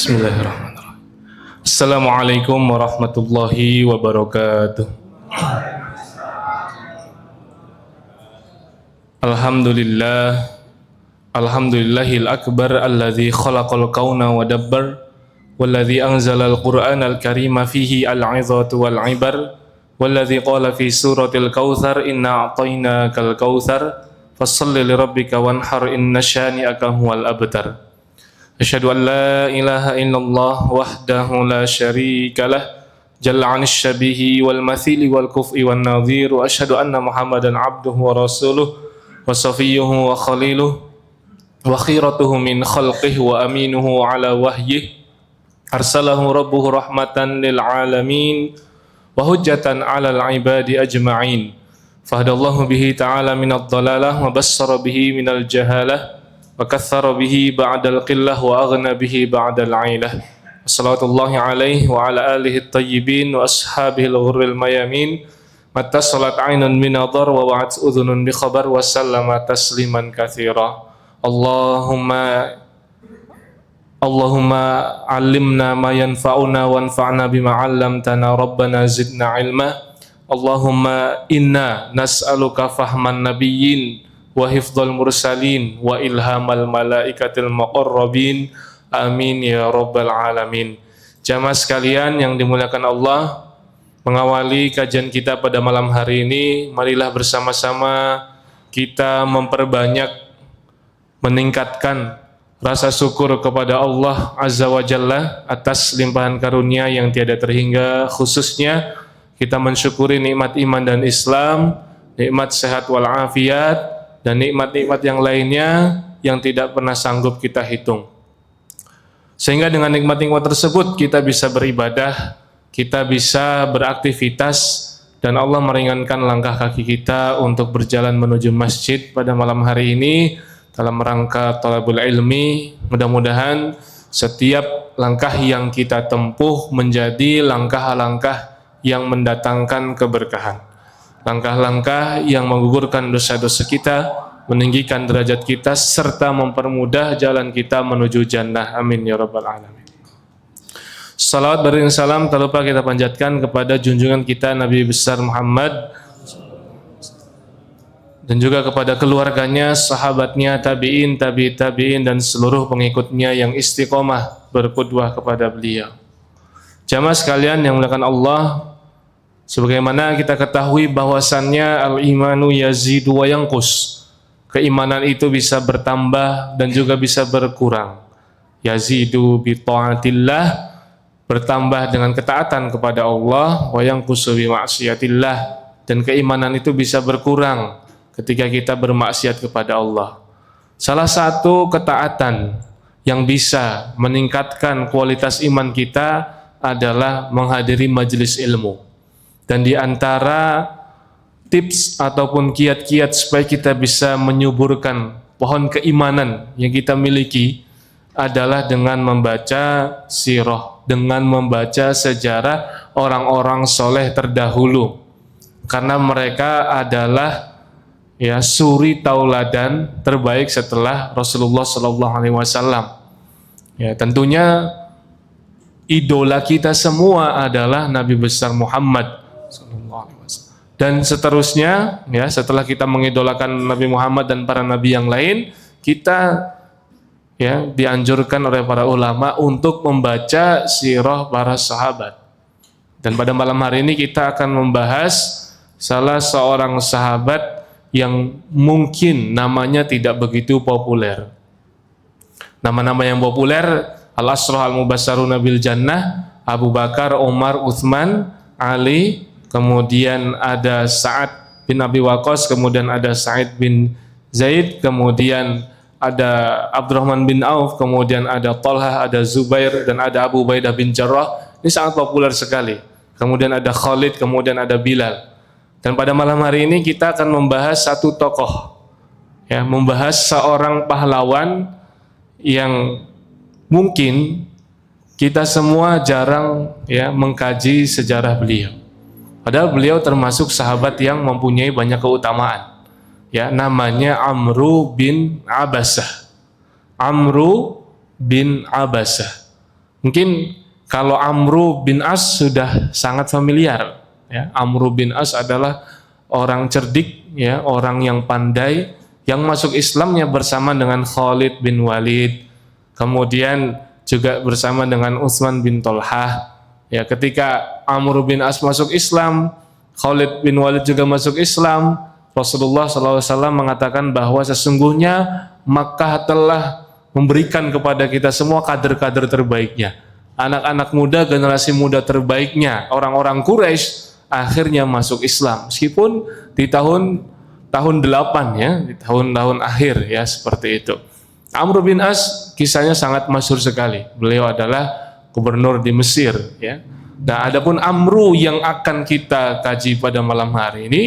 Bismillahirrahmanirrahim. Assalamualaikum warahmatullahi wabarakatuh. Alhamdulillah, alhamdulillahil akbar alladzi khalaqal kauna wa dabbar walladzi anzalal qur'anal karima fihi al-'izatu wal 'ibar walladzi qala fi suratil kautsar inna a'tainakal kautsar fashalli li rabbika wanhar inna syani'aka huwal abtar. Asyhadu an la ilaha illallah wahdahu la syarika lah jalla 'anil syabihi wal mathili wal kufi wan nadhir wa asyhadu anna Muhammadan 'abduhu wa rasuluh wa safiyyuhu wa khaliluh wa khiratuhu min khalqihi wa aminuhu ala wahyihi arsalahu rabbuhu rahmatan lil alamin wa hujjatan 'alal 'ibadi ajma'in fahdallahu bihi ta'ala minadh dhalalah wa bassara bihi minal jahalah wa kaththara bihi ba'dal qillah wa aghna bihi ba'dal 'ailah. Wassalatullahi alaihi wa ala alihi at-tayyibin wa ashabihi al-ghurril mayamin. Mattasalat 'ainun min nadhar wa wa'at udhunun bi khabar wa sallama tasliman katsira. Allahumma 'allimna ma yanfa'una wanfa'na bima 'allamtana rabbana zidna 'ilma. Allahumma inna nas'aluka fahman nabiyyin wa hifdzal mursalin wa ilhamal malaikatil muqarrabin amin ya rabbal alamin. Jamaah sekalian yang dimuliakan Allah, mengawali kajian kita pada malam hari ini, marilah bersama-sama kita memperbanyak, meningkatkan rasa syukur kepada Allah Azza wa Jalla atas limpahan karunia yang tiada terhingga. Khususnya kita mensyukuri nikmat iman dan Islam, nikmat sehat wal afiat, dan nikmat-nikmat yang lainnya yang tidak pernah sanggup kita hitung. Sehingga dengan nikmat-nikmat tersebut kita bisa beribadah, kita bisa beraktivitas, dan Allah meringankan langkah kaki kita untuk berjalan menuju masjid pada malam hari ini dalam rangka thalabul ilmi. Mudah-mudahan setiap langkah yang kita tempuh menjadi langkah-langkah yang mendatangkan keberkahan, langkah-langkah yang menggugurkan dosa-dosa kita, meninggikan derajat kita, serta mempermudah jalan kita menuju jannah. Amin ya rabbal alamin. Salawat beriring salam tak lupa kita panjatkan kepada junjungan kita Nabi besar Muhammad, dan juga kepada keluarganya, sahabatnya, tabi'in, tabi'in, dan seluruh pengikutnya yang istiqomah berqudwah kepada beliau. Jamaah sekalian yang dimuliakan Allah, sebagaimana kita ketahui bahwasannya al-imanu yazidu wa yanqus, keimanan itu bisa bertambah dan juga bisa berkurang. Yazidu bi ta'atillah, bertambah dengan ketaatan kepada Allah, wa yanqusu bi ma'siyatillah, dan keimanan itu bisa berkurang ketika kita bermaksiat kepada Allah. Salah satu ketaatan yang bisa meningkatkan kualitas iman kita adalah menghadiri majelis ilmu. Dan di antara tips ataupun kiat-kiat supaya kita bisa menyuburkan pohon keimanan yang kita miliki adalah dengan membaca sirah, dengan membaca sejarah orang-orang soleh terdahulu, karena mereka adalah suri tauladan terbaik setelah Rasulullah SAW. Tentunya idola kita semua adalah Nabi besar Muhammad. Dan seterusnya, setelah kita mengidolakan Nabi Muhammad dan para nabi yang lain, kita dianjurkan oleh para ulama untuk membaca sirah para sahabat. Dan pada malam hari ini kita akan membahas salah seorang sahabat yang mungkin namanya tidak begitu populer. Nama-nama yang populer: Al-Ashrah Al-Mubasysyaruna bil Jannah, Abu Bakar, Umar, Utsman, Ali, kemudian ada Sa'ad bin Abi Waqqas, kemudian ada Sa'id bin Zaid, kemudian ada Abdurrahman bin Auf, kemudian ada Talhah, ada Zubair, dan ada Abu Ubaidah bin Jarrah. Ini sangat populer sekali. Kemudian ada Khalid, kemudian ada Bilal. Dan pada malam hari ini kita akan membahas satu tokoh, membahas seorang pahlawan yang mungkin kita semua jarang mengkaji sejarah beliau. Padahal beliau termasuk sahabat yang mempunyai banyak keutamaan. Namanya Amru bin Abasah. Amru bin Abasah. Mungkin kalau Amru bin As sudah sangat familiar, ya. Amru bin As adalah orang cerdik, ya, orang yang pandai, yang masuk Islamnya bersama dengan Khalid bin Walid, kemudian juga bersama dengan Utsman bin Tolhah. Ya, ketika Amru bin As masuk Islam, Khalid bin Walid juga masuk Islam, Rasulullah SAW mengatakan bahwa sesungguhnya Makkah telah memberikan kepada kita semua kader-kader terbaiknya, anak-anak muda, generasi muda terbaiknya, orang-orang Quraisy akhirnya masuk Islam, meskipun di tahun 8 ya, di tahun-tahun akhir ya, seperti itu. Amr bin As kisahnya sangat masyhur sekali. Beliau adalah gubernur di Mesir ya. Nah, adapun Amru yang akan kita kaji pada malam hari ini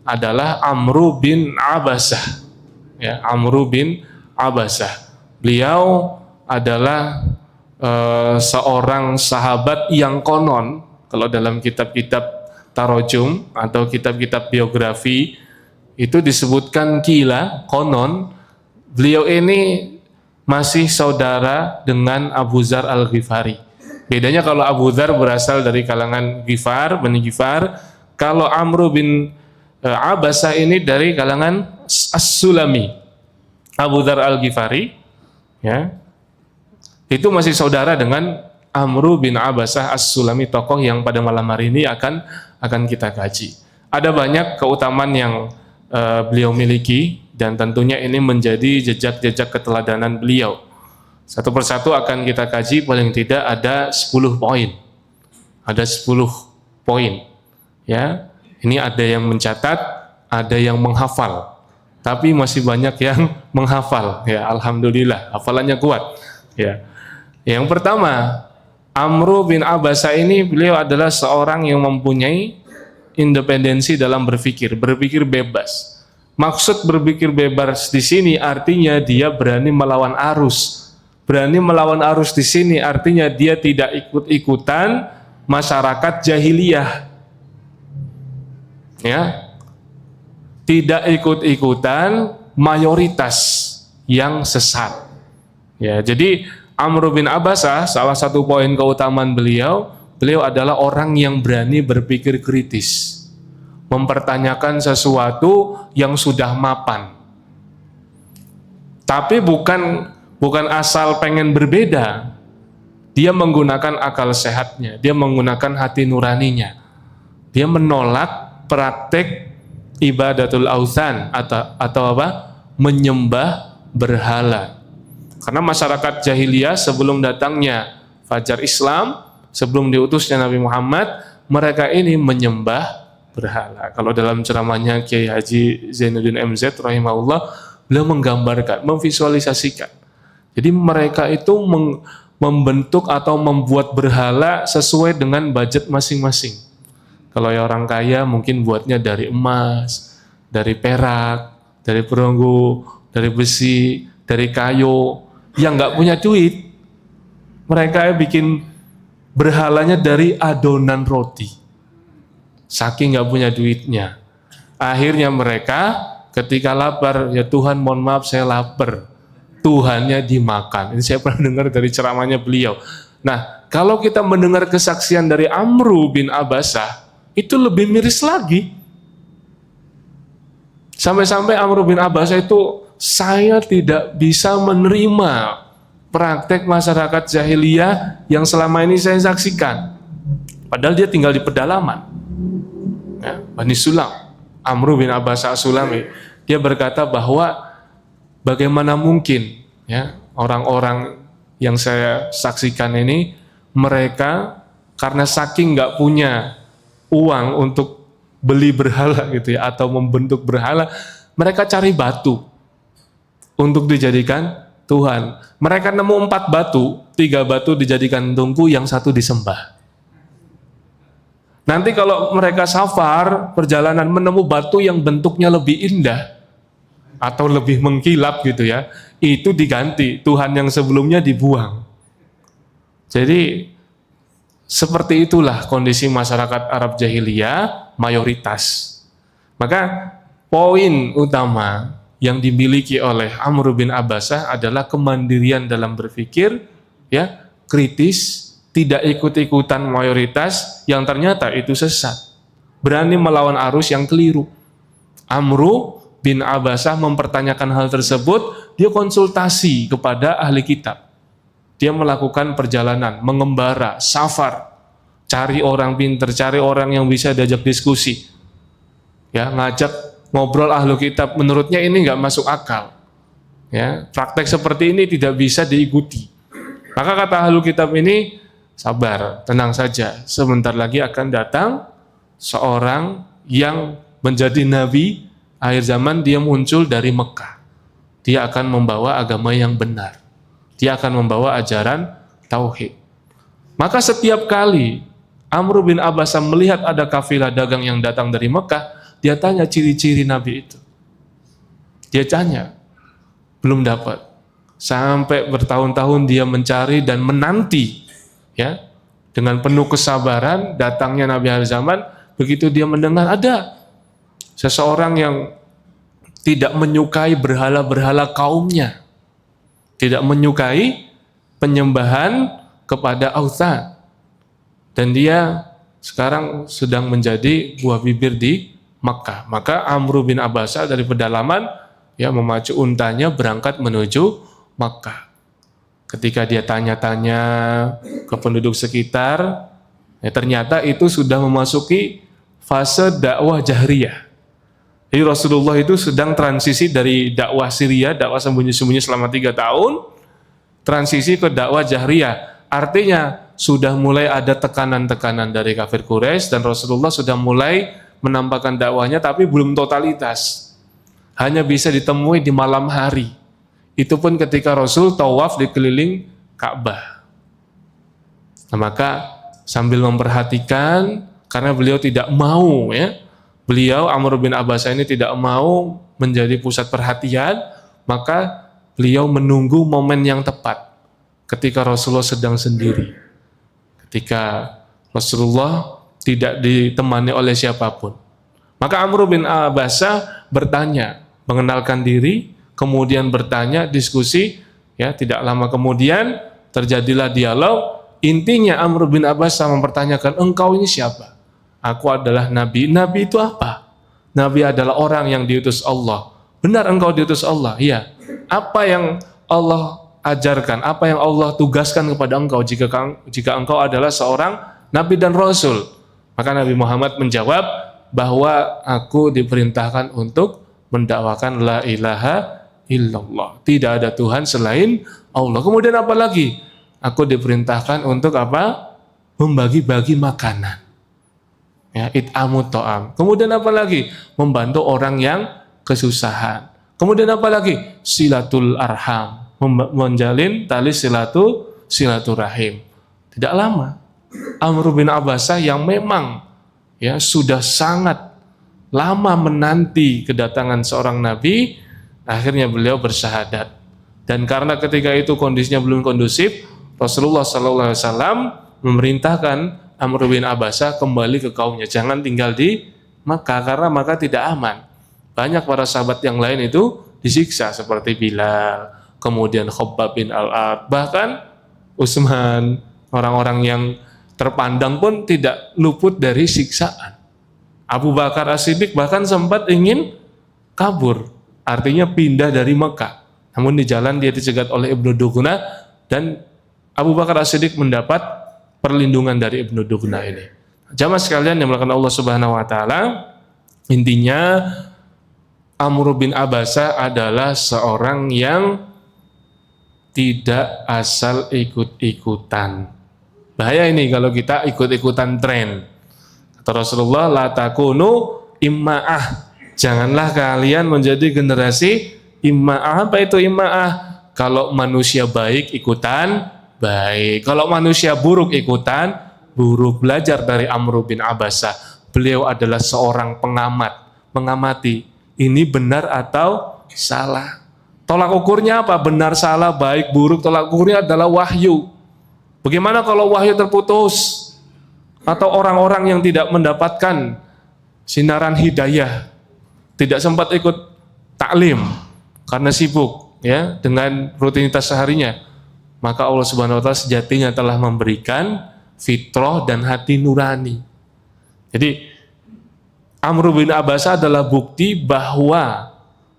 adalah Amru bin Abasah. Ya, Amru bin Abasah. Beliau adalah seorang sahabat yang konon, kalau dalam kitab-kitab tarojum atau kitab-kitab biografi itu disebutkan konon beliau ini masih saudara dengan Abu Dzar Al-Ghifari. Bedanya kalau Abu Dzar berasal dari kalangan Ghifar, Bani Ghifar, kalau Amru bin Abasah ini dari kalangan As-Sulami. Abu Dzar Al-Ghifari ya, itu masih saudara dengan Amru bin Abasah As-Sulami, tokoh yang pada malam hari ini akan kita kaji. Ada banyak keutamaan yang beliau miliki, dan tentunya ini menjadi jejak-jejak keteladanan beliau. Satu persatu akan kita kaji, paling tidak ada 10 poin. Ada 10 poin. Ya, ini ada yang mencatat, ada yang menghafal. Tapi masih banyak yang menghafal. Ya, alhamdulillah, hafalannya kuat. Ya. Yang pertama, Amru bin Abasah ini beliau adalah seorang yang mempunyai independensi dalam berpikir bebas. Maksud berpikir bebas di sini artinya dia berani melawan arus. Berani melawan arus di sini artinya dia tidak ikut-ikutan masyarakat jahiliyah. Ya. Tidak ikut-ikutan mayoritas yang sesat. Ya, jadi Amr bin Abasah, salah satu poin keutamaan beliau adalah orang yang berani berpikir kritis, mempertanyakan sesuatu yang sudah mapan. Tapi bukan asal pengen berbeda. Dia menggunakan akal sehatnya, dia menggunakan hati nuraninya. Dia menolak praktek ibadatul authan atau apa? Menyembah berhala. Karena masyarakat jahiliyah sebelum datangnya fajar Islam, sebelum diutusnya Nabi Muhammad, mereka ini menyembah berhala. Kalau dalam ceramahnya Kiai Haji Zainuddin MZ rahimahullah, beliau menggambarkan, memvisualisasikan. Jadi mereka itu membentuk atau membuat berhala sesuai dengan budget masing-masing. Kalau ya orang kaya mungkin buatnya dari emas, dari perak, dari perunggu, dari besi, dari kayu. Yang nggak punya duit, mereka bikin berhalanya dari adonan roti. Saking nggak punya duitnya, akhirnya mereka ketika lapar, ya Tuhan mohon maaf saya lapar, Tuhannya dimakan. Ini saya pernah dengar dari ceramahnya beliau. Nah, kalau kita mendengar kesaksian dari Amru bin Abasah, itu lebih miris lagi. Sampai-sampai Amru bin Abasah itu, saya tidak bisa menerima praktek masyarakat jahiliyah yang selama ini saya saksikan. Padahal dia tinggal di pedalaman. Ya, Bani Sulam. Amru bin Abasah As-Sulami. Dia berkata bahwa bagaimana mungkin ya orang-orang yang saya saksikan ini, mereka karena saking nggak punya uang untuk beli berhala gitu ya, atau membentuk berhala, mereka cari batu untuk dijadikan Tuhan. Mereka nemu 4 batu, 3 batu dijadikan tungku, yang 1 disembah. Nanti kalau mereka safar, perjalanan menemu batu yang bentuknya lebih indah atau lebih mengkilap gitu ya, itu diganti, Tuhan yang sebelumnya dibuang. Jadi seperti itulah kondisi masyarakat Arab jahiliyah mayoritas. Maka poin utama yang dimiliki oleh Amr bin Abasah adalah kemandirian dalam berpikir, ya, kritis, tidak ikut-ikutan mayoritas yang ternyata itu sesat. Berani melawan arus yang keliru. Amru bin Abasah mempertanyakan hal tersebut, dia konsultasi kepada ahli kitab. Dia melakukan perjalanan, mengembara, safar, cari orang pintar, cari orang yang bisa diajak diskusi. Ya, ngajak ngobrol ahli kitab, menurutnya ini nggak masuk akal. Ya, praktek seperti ini tidak bisa diikuti. Maka kata ahli kitab ini, sabar, tenang saja. Sebentar lagi akan datang seorang yang menjadi nabi akhir zaman, dia muncul dari Mekah. Dia akan membawa agama yang benar. Dia akan membawa ajaran tauhid. Maka setiap kali Amr bin Abasah melihat ada kafilah dagang yang datang dari Mekah, dia tanya ciri-ciri nabi itu. Dia tanya, belum dapat. Sampai bertahun-tahun dia mencari dan menanti, ya, dengan penuh kesabaran datangnya nabi akhir zaman. Begitu dia mendengar ada seseorang yang tidak menyukai berhala-berhala kaumnya, tidak menyukai penyembahan kepada authan, dan dia sekarang sedang menjadi buah bibir di Makkah. Maka Amr bin Abasah dari pedalaman, ya, memacu untanya berangkat menuju Makkah. Ketika dia tanya-tanya ke penduduk sekitar, ya, ternyata itu sudah memasuki fase dakwah jahriyah. Jadi Rasulullah itu sedang transisi dari dakwah Syria, dakwah sembunyi-sembunyi selama 3 tahun, transisi ke dakwah jahriyah. Artinya sudah mulai ada tekanan-tekanan dari kafir Quraisy dan Rasulullah sudah mulai menampakkan dakwahnya, tapi belum totalitas. Hanya bisa ditemui di malam hari. Itu pun ketika Rasul tawaf di keliling Ka'bah. Nah, maka sambil memperhatikan, karena beliau tidak mau, ya, beliau Amr bin Abasah ini tidak mau menjadi pusat perhatian, maka beliau menunggu momen yang tepat ketika Rasulullah sedang sendiri, ketika Rasulullah tidak ditemani oleh siapapun. Maka Amr bin Abasah bertanya, mengenalkan diri, kemudian bertanya, diskusi, ya, tidak lama kemudian terjadilah dialog. Intinya Amr bin Abasah mempertanyakan, engkau ini siapa? Aku adalah nabi. Nabi itu apa? Nabi adalah orang yang diutus Allah. Benar engkau diutus Allah? Iya. Apa yang Allah ajarkan? Apa yang Allah tugaskan kepada engkau jika engkau adalah seorang nabi dan rasul? Maka Nabi Muhammad menjawab bahwa aku diperintahkan untuk mendakwakan la ilaha illallah. Tidak ada Tuhan selain Allah. Kemudian apa lagi? Aku diperintahkan untuk apa? Membagi-bagi makanan. Ya, it'amut ta'am. Kemudian apa lagi? Membantu orang yang kesusahan. Kemudian apa lagi? Silatul arham. Menjalin tali silaturahim. Tidak lama, Amr bin Abasah yang memang, ya, sudah sangat lama menanti kedatangan seorang nabi, akhirnya beliau bersyahadat. Dan karena ketika itu kondisinya belum kondusif, Rasulullah SAW memerintahkan Amr bin Abasah kembali ke kaumnya, jangan tinggal di Makkah karena Makkah tidak aman. Banyak para sahabat yang lain itu disiksa seperti Bilal, kemudian Khabbab bin Al-Ard, bahkan Utsman, orang-orang yang terpandang pun tidak luput dari siksaan. Abu Bakar As-Siddiq bahkan sempat ingin kabur, artinya pindah dari Mekah. Namun di jalan dia dicegat oleh Ibnu Dughna dan Abu Bakar As-Siddiq mendapat perlindungan dari Ibnu Dughna ini. Jamaah sekalian yang dimuliakan Allah Subhanahu wa taala, intinya Amr bin Abasah adalah seorang yang tidak asal ikut-ikutan. Bahaya ini kalau kita ikut-ikutan tren. Kata Rasulullah, la takunu imma'ah. Janganlah kalian menjadi generasi imma'ah. Apa itu imma'ah? Kalau manusia baik ikutan baik, kalau manusia buruk ikutan buruk. Belajar dari Amr bin Abasah. Beliau adalah seorang pengamat, mengamati ini benar atau salah. Tolak ukurnya apa? Benar, salah, baik, buruk. Tolak ukurnya adalah wahyu. Bagaimana kalau wahyu terputus? Atau orang-orang yang tidak mendapatkan sinaran hidayah, tidak sempat ikut taklim karena sibuk, ya, dengan rutinitas seharinya. maka Allah Subhanahu wa taala sejatinya telah memberikan fitrah dan hati nurani. Jadi Amr bin Abbasah adalah bukti bahwa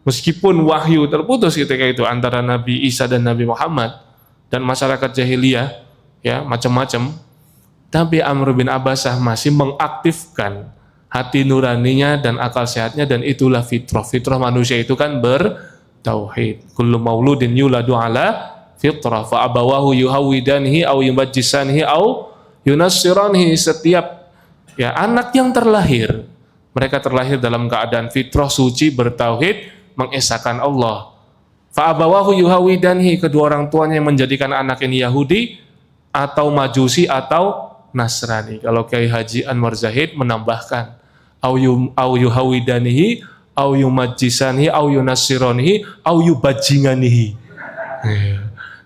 meskipun wahyu terputus ketika itu antara Nabi Isa dan Nabi Muhammad dan masyarakat jahiliyah ya macam-macam, tapi Amr bin Abbasah masih mengaktifkan hati nuraninya dan akal sehatnya, dan itulah fitrah. Fitrah manusia itu kan bertauhid. Kullu mauludin yuladu ala fitrah fa abawahu yuhawidanihi aw yumajjisanihi aw yunassiranihi. Setiap ya anak yang terlahir, mereka terlahir dalam keadaan fitrah suci, bertauhid, mengesahkan Allah. Fa abawahu yuhawidanihi, kedua orang tuanya yang menjadikan anak ini Yahudi atau Majusi atau Nasrani. Kalau Kiai Haji Anwar Zahid menambahkan au yuhawidanihi au yumajjisanihi au yunassiranihi au yubajinganihi.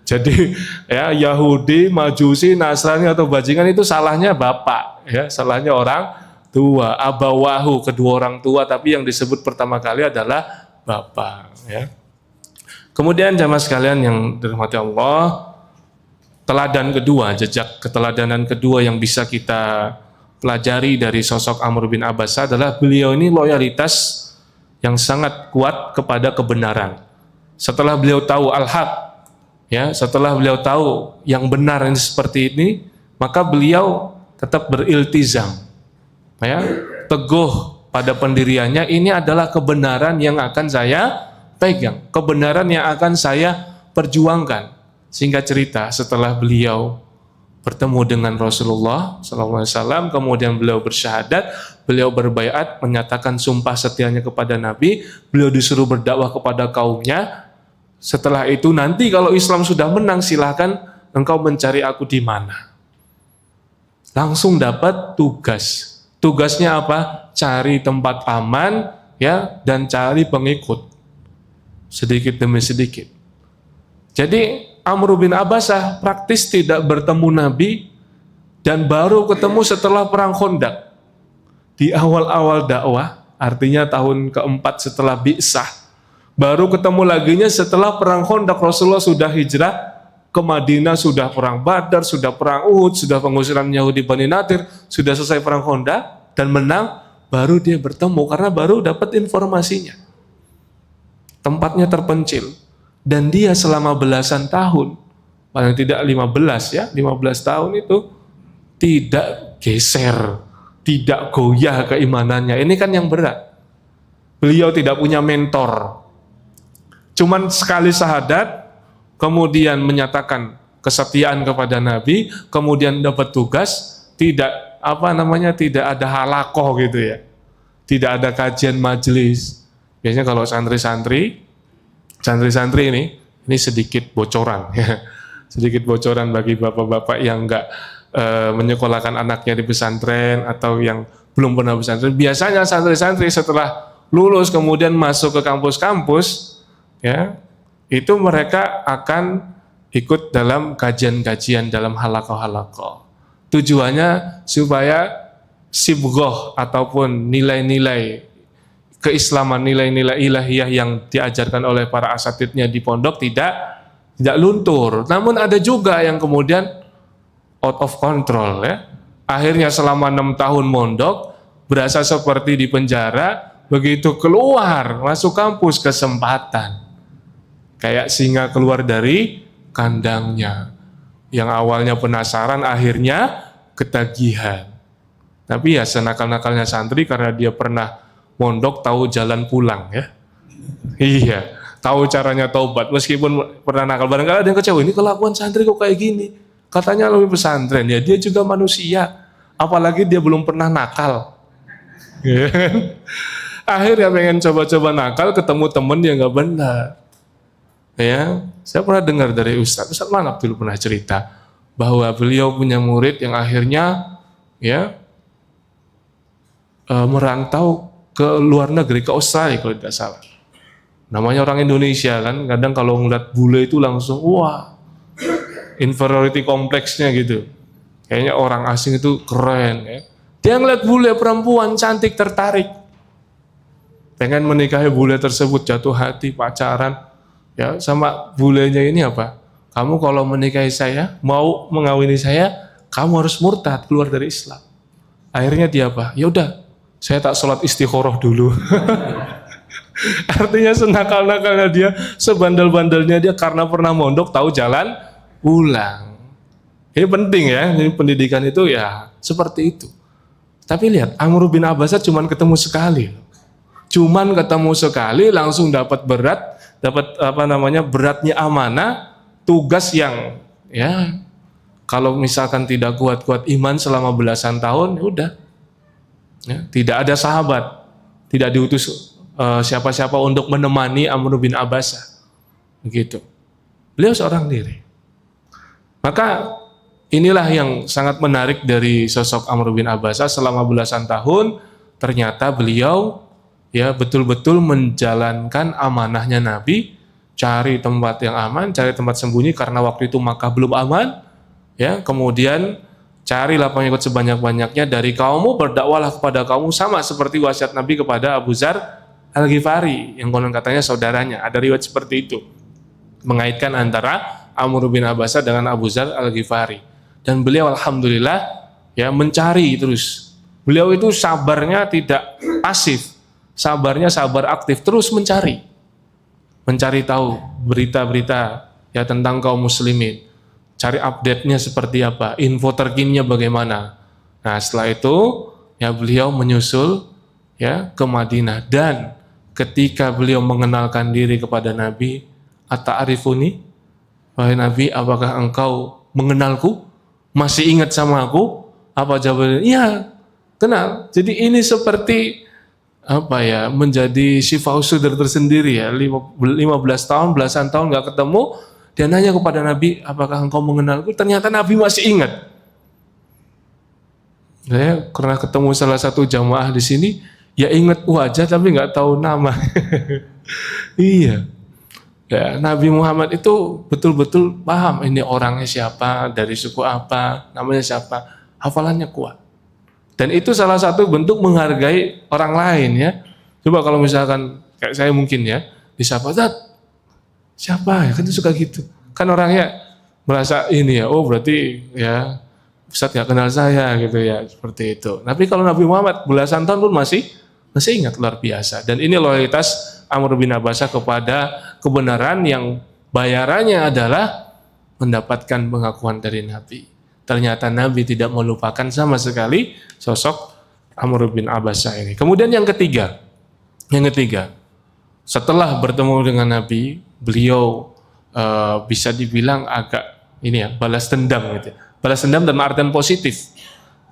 Jadi ya Yahudi, Majusi, Nasrani atau bajingan itu salahnya bapak, ya salahnya orang tua. Abawahu, kedua orang tua, tapi yang disebut pertama kali adalah bapak. Ya. Kemudian jamaah sekalian yang dirahmati Allah, teladan kedua, jejak keteladanan kedua yang bisa kita pelajari dari sosok Amr bin Abbasah adalah beliau ini loyalitas yang sangat kuat kepada kebenaran. Setelah beliau tahu al-haq, ya, setelah beliau tahu yang benar ini seperti ini, maka beliau tetap beriltizam, ya, teguh pada pendiriannya. Ini adalah kebenaran yang akan saya pegang, kebenaran yang akan saya perjuangkan. Singkat cerita, setelah beliau bertemu dengan Rasulullah SAW, kemudian beliau bersyahadat, beliau berbaiat, menyatakan sumpah setianya kepada Nabi, beliau disuruh berdakwah kepada kaumnya. Setelah itu nanti kalau Islam sudah menang, silahkan engkau mencari aku di mana. Langsung dapat tugas. Tugasnya apa? Cari tempat aman, ya, dan cari pengikut. Sedikit demi sedikit. Jadi Amr bin Abbasah praktis tidak bertemu Nabi dan baru ketemu setelah perang Khandaq. Di awal-awal dakwah, artinya tahun keempat setelah Bi'sah, baru ketemu laginya setelah perang Khandaq. Rasulullah sudah hijrah ke Madinah, sudah perang Badar, sudah perang Uhud, sudah pengusiran Yahudi Bani Nadir, sudah selesai perang Khandaq dan menang, baru dia bertemu karena baru dapat informasinya. Tempatnya terpencil. Dan dia selama belasan tahun, paling tidak 15 ya, 15 tahun itu tidak geser, tidak goyah keimanannya. Ini kan yang berat. Beliau tidak punya mentor. Cuman sekali syahadat, kemudian menyatakan kesetiaan kepada Nabi, kemudian dapat tugas, tidak tidak ada halakoh gitu ya. Tidak ada kajian majelis. Biasanya kalau santri-santri ini sedikit bocoran ya. Sedikit bocoran bagi bapak-bapak yang enggak menyekolahkan anaknya di pesantren atau yang belum pernah pesantren. Biasanya santri-santri setelah lulus kemudian masuk ke kampus-kampus ya, itu mereka akan ikut dalam kajian-kajian dalam halakoh-halakoh. Tujuannya supaya sibghoh ataupun nilai-nilai keislaman, nilai-nilai ilahiyah yang diajarkan oleh para asatidnya di pondok tidak luntur. Namun ada juga yang kemudian out of control ya. Akhirnya selama 6 tahun mondok berasa seperti di penjara, begitu keluar masuk kampus kesempatan. Kayak singa keluar dari kandangnya. Yang awalnya penasaran akhirnya ketagihan. Tapi ya senakal-nakalnya santri karena dia pernah mondok tahu jalan pulang ya. Iya, tahu caranya taubat meskipun pernah nakal. Barangkali ada yang kecewa, ini kelakuan santri kok kayak gini. Katanya lebih pesantren, ya dia juga manusia. Apalagi dia belum pernah nakal. Akhirnya pengen coba-coba nakal, ketemu temen yang nggak benar. Ya, saya pernah dengar dari Ustaz Manap dulu pernah cerita bahwa beliau punya murid yang akhirnya ya merantau ke luar negeri, ke Australia kalau tidak salah. Namanya orang Indonesia kan, kadang kalau ngeliat bule itu langsung, wah, inferiority kompleksnya gitu. Kayaknya orang asing itu keren ya. Dia ngeliat bule perempuan cantik tertarik. Pengen menikahi bule tersebut, jatuh hati, pacaran. Ya, sama bulenya ini apa? kamu kalau menikahi saya, mau mengawini saya, kamu harus murtad, keluar dari Islam. Akhirnya dia apa? Ya udah, saya tak sholat istikharah dulu. Artinya senakal-nakalnya dia, sebandel-bandelnya dia, karena pernah mondok tahu jalan pulang. Ini penting ya, ini pendidikan itu ya seperti itu. Tapi lihat, Amr bin Abbasah cuman ketemu sekali. Cuman ketemu sekali langsung dapat beratnya amanah, tugas yang ya kalau misalkan tidak kuat-kuat iman selama belasan tahun, ya udah. Ya, tidak ada sahabat, tidak diutus siapa-siapa untuk menemani Amr bin Abbasah. Begitu. Beliau seorang diri. Maka inilah yang sangat menarik dari sosok Amr bin Abbasah. Selama belasan tahun ternyata beliau ya betul-betul menjalankan amanahnya Nabi, cari tempat yang aman, cari tempat sembunyi karena waktu itu Makkah belum aman, ya. Kemudian carilah pengikut sebanyak-banyaknya dari kaummu, berdakwalah kepada kaummu, sama seperti wasiat Nabi kepada Abu Dzar Al-Ghifari yang konon katanya saudaranya. Ada riwayat seperti itu mengaitkan antara Amr bin Abbasah dengan Abu Dzar Al-Ghifari. Dan beliau alhamdulillah ya mencari terus. Beliau itu sabarnya tidak pasif. Sabarnya sabar aktif, terus mencari tahu berita-berita ya tentang kaum muslimin, cari update-nya seperti apa, info terkininya bagaimana. Nah setelah itu ya beliau menyusul ya ke Madinah, dan ketika beliau mengenalkan diri kepada Nabi, ata'arifuni, wahai Nabi, apakah engkau mengenalku, masih ingat sama aku? Apa jawabannya? Iya, kenal. Jadi ini seperti apa ya, menjadi syifa usudar tersendiri ya. 15 tahun, belasan tahun nggak ketemu, dia nanya kepada Nabi, apakah engkau mengenalku? Ternyata Nabi masih ingat. Saya pernah ketemu salah satu jamaah di sini, ya ingat wajah tapi nggak tahu nama. Iya. Ya, Nabi Muhammad itu betul-betul paham ini orangnya siapa, dari suku apa, namanya siapa, hafalannya kuat. Dan itu salah satu bentuk menghargai orang lain ya. Coba kalau misalkan kayak saya mungkin ya, disapa, Zat, siapa ya, kan suka gitu. Kan orangnya merasa ini ya, oh berarti ya Ustaz gak kenal saya gitu ya, seperti itu. Tapi kalau Nabi Muhammad belasan tahun pun masih ingat, luar biasa. Dan ini loyalitas Amr bin Abbasah kepada kebenaran yang bayarannya adalah mendapatkan pengakuan dari Nabi. Ternyata Nabi tidak melupakan sama sekali sosok Amr bin Abbasah ini. Kemudian yang ketiga, setelah bertemu dengan Nabi, beliau bisa dibilang agak ini ya, balas dendam gitu. Balas dendam dalam artian positif.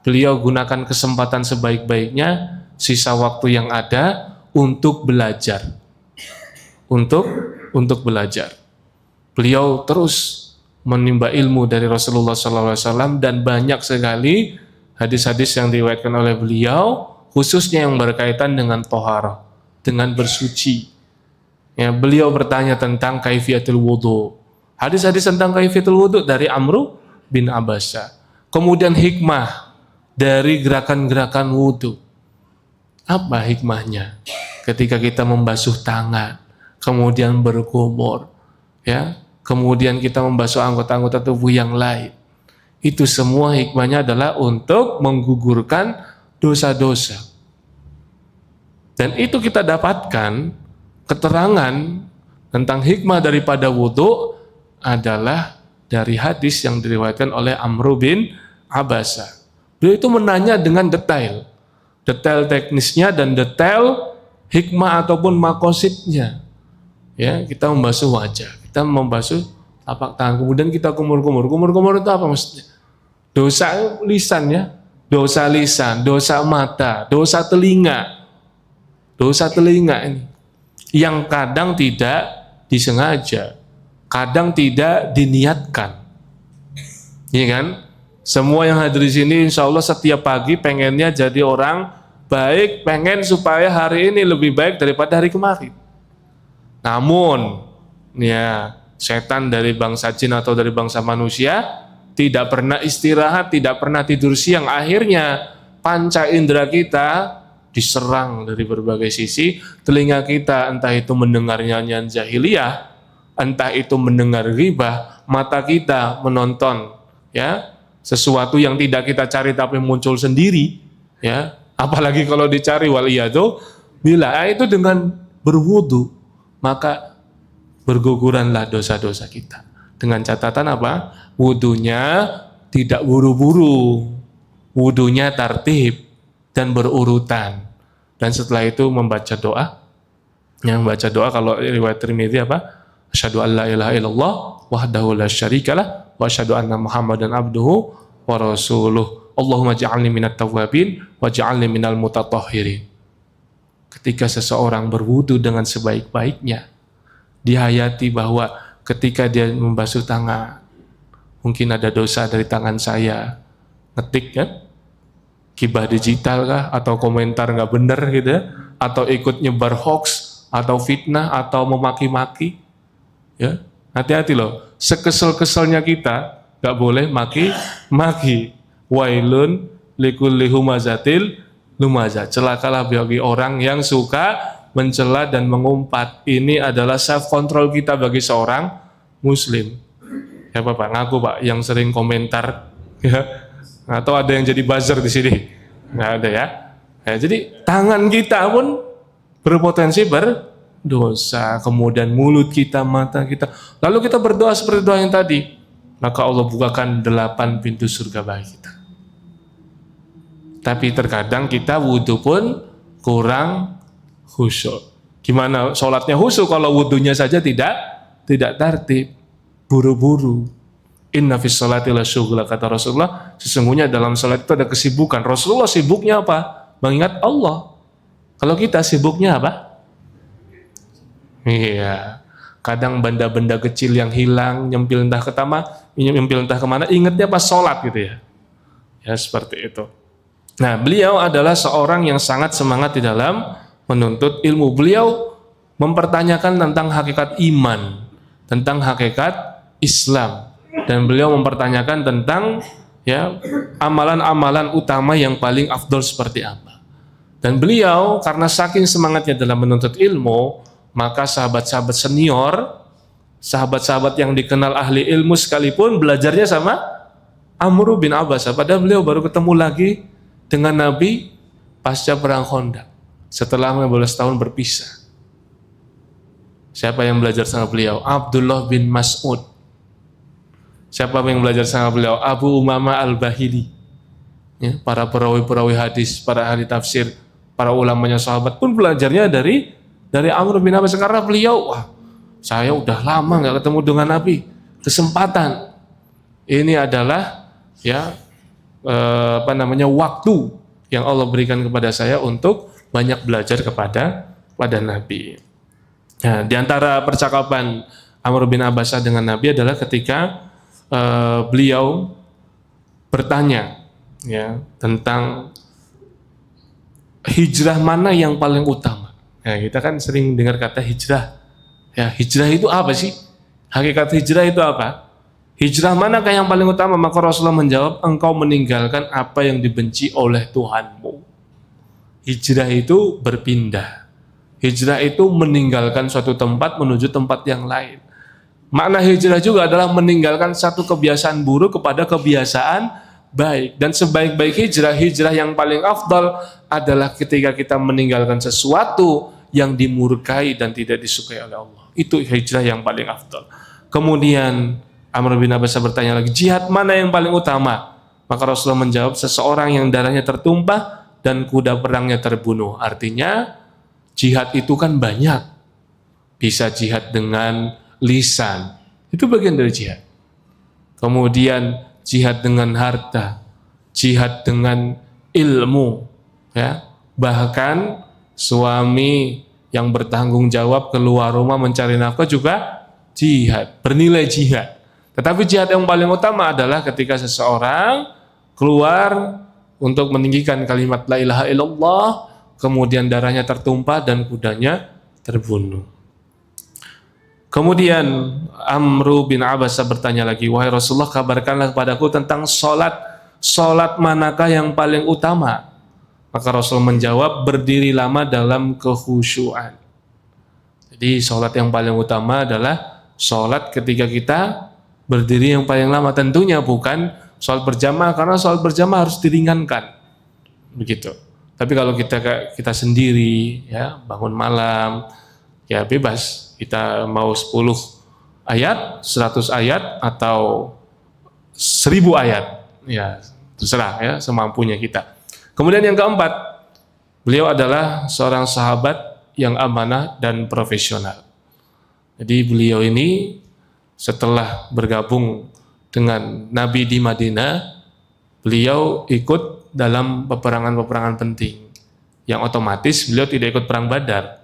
Beliau gunakan kesempatan sebaik-baiknya, sisa waktu yang ada untuk belajar. Untuk belajar. Beliau terus menimba ilmu dari Rasulullah SAW, dan banyak sekali hadis-hadis yang diriwayatkan oleh beliau, khususnya yang berkaitan dengan toharah, dengan bersuci. Ya, beliau bertanya tentang kaifiatul wudu. Hadis-hadis tentang kaifiatul wudu dari Amr bin Abbasah. Kemudian hikmah dari gerakan-gerakan wudu. Apa hikmahnya? Ketika kita membasuh tangan, kemudian berkumur, ya, kemudian kita membasuh anggota-anggota tubuh yang lain. Itu semua hikmahnya adalah untuk menggugurkan dosa-dosa. Dan itu kita dapatkan keterangan tentang hikmah daripada wudhu adalah dari hadis yang diriwayatkan oleh Amr bin Abbasah. Beliau itu menanya dengan detail teknisnya dan detail hikmah ataupun makosidnya. Ya, kita membasuh wajah, kita membasuh tapak tangan, kemudian kita kumur-kumur. Kumur-kumur itu apa maksudnya? Dosa lisan ya, dosa lisan, dosa mata, dosa telinga. Dosa telinga ini yang kadang tidak disengaja, kadang tidak diniatkan. Iya kan? Semua yang hadir di sini insya Allah setiap pagi pengennya jadi orang baik, pengen supaya hari ini lebih baik daripada hari kemarin. Namun, ya, setan dari bangsa jin atau dari bangsa manusia tidak pernah istirahat, tidak pernah tidur siang. Akhirnya panca indera kita diserang dari berbagai sisi. Telinga kita entah itu mendengar nyanyian jahiliyah, entah itu mendengar ghibah, mata kita menonton ya sesuatu yang tidak kita cari tapi muncul sendiri ya, apalagi kalau dicari waliyadu bila itu dengan berwudu maka berguguranlah dosa-dosa kita. Dengan catatan apa? Wudunya tidak buru-buru, wudunya tertib dan berurutan. Dan setelah itu membaca doa. Yang membaca doa kalau riwayat Tirmidzi apa? Asyhadu an la ilaha illallah wahdahu la syarikalah wa asyhadu anna Muhammadan abduhu wa rasuluh. Allahumma ja'alni minat tawwabin wa ja'alni minal mutatahhirin. Ketika seseorang berwudu dengan sebaik-baiknya, dihayati bahwa ketika dia membasuh tangan, mungkin ada dosa dari tangan saya, ngetik kan, gibah digital kah, atau komentar nggak benar gitu ya, atau ikut nyebar hoax, atau fitnah, atau memaki-maki, ya hati-hati loh, sekesel-keselnya kita nggak boleh maki-maki. Wailun likulli humazatil lumazah, celakalah bagi orang yang suka mencela dan mengumpat. Ini adalah self control kita bagi seorang muslim. Ya Pak, ngaku Pak yang sering komentar ya. Atau ada yang jadi buzzer di sini? Nggak ada ya. Ya jadi tangan kita pun berpotensi berdosa, kemudian mulut kita, mata kita. Lalu kita berdoa seperti doa yang tadi, maka Allah bukakan 8 pintu surga bagi kita. Tapi terkadang kita wudhu pun kurang khusyuk. Gimana sholatnya khusyuk kalau wudhunya saja tidak tertib, buru-buru. Inna fis sholati la syughla, kata Rasulullah, sesungguhnya dalam sholat itu ada kesibukan. Rasulullah sibuknya apa? Mengingat Allah. Kalau kita sibuknya apa? Iya. Kadang benda-benda kecil yang hilang, nyempil entah kemana, ingatnya pas sholat gitu ya. Ya seperti itu. Nah, beliau adalah seorang yang sangat semangat di dalam menuntut ilmu. Beliau mempertanyakan tentang hakikat iman, tentang hakikat Islam, dan beliau mempertanyakan tentang ya amalan-amalan utama yang paling afdol seperti apa. Dan beliau karena saking semangatnya dalam menuntut ilmu, maka sahabat-sahabat senior, sahabat-sahabat yang dikenal ahli ilmu sekalipun belajarnya sama Amr bin Abbas. Padahal beliau baru ketemu lagi dengan Nabi pasca perang Khandaq setelah 15 tahun berpisah. Siapa yang belajar sama beliau? Abdullah bin Mas'ud. Siapa yang belajar sama beliau? Abu Umamah al-Bahili. Ya, para perawi-perawi hadis, para ahli tafsir, para ulamanya sahabat pun belajarnya dari Amr bin Abbas. Karena beliau, wah, saya udah lama nggak ketemu dengan Nabi. Kesempatan ini adalah ya waktu yang Allah berikan kepada saya untuk banyak belajar kepada Nabi. Nah, di antara percakapan Amr bin Abbasah dengan Nabi adalah ketika beliau bertanya ya tentang hijrah mana yang paling utama. Ya, kita kan sering dengar kata hijrah. Ya, hijrah itu apa sih? Hakikat hijrah itu apa? Hijrah manakah yang paling utama? Maka Rasulullah menjawab, engkau meninggalkan apa yang dibenci oleh Tuhanmu. Hijrah itu berpindah. Hijrah itu meninggalkan suatu tempat menuju tempat yang lain. Makna hijrah juga adalah meninggalkan satu kebiasaan buruk kepada kebiasaan baik. Dan sebaik-baik hijrah yang paling afdal adalah ketika kita meninggalkan sesuatu yang dimurkai dan tidak disukai oleh Allah. Itu hijrah yang paling afdal. Kemudian Amr bin Abbas bertanya lagi, jihad mana yang paling utama? Maka Rasulullah menjawab, seseorang yang darahnya tertumpah dan kuda perangnya terbunuh. Artinya jihad itu kan banyak. Bisa jihad dengan lisan, itu bagian dari jihad. Kemudian jihad dengan harta, jihad dengan ilmu, ya. Bahkan suami yang bertanggung jawab keluar rumah mencari nafkah juga jihad, bernilai jihad. Tetapi jihad yang paling utama adalah ketika seseorang keluar untuk meninggikan kalimat la ilaha illallah, kemudian darahnya tertumpah dan kudanya terbunuh. Kemudian Amr bin Abbas bertanya lagi, wahai Rasulullah, kabarkanlah kepadaku tentang salat manakah yang paling utama? Maka Rasul menjawab, berdiri lama dalam kekhusyuan. Jadi salat yang paling utama adalah salat ketika kita berdiri yang paling lama. Tentunya bukan sholat berjamaah, karena sholat berjamaah harus diringankan, begitu. Tapi kalau kita sendiri, ya bangun malam, ya bebas. Kita mau 10 ayat, 100 ayat, atau 1000 ayat, ya terserah ya, semampunya kita. Kemudian yang keempat, beliau adalah seorang sahabat yang amanah dan profesional. Jadi beliau ini setelah bergabung dengan Nabi di Madinah, beliau ikut dalam peperangan-peperangan penting, yang otomatis beliau tidak ikut perang Badar,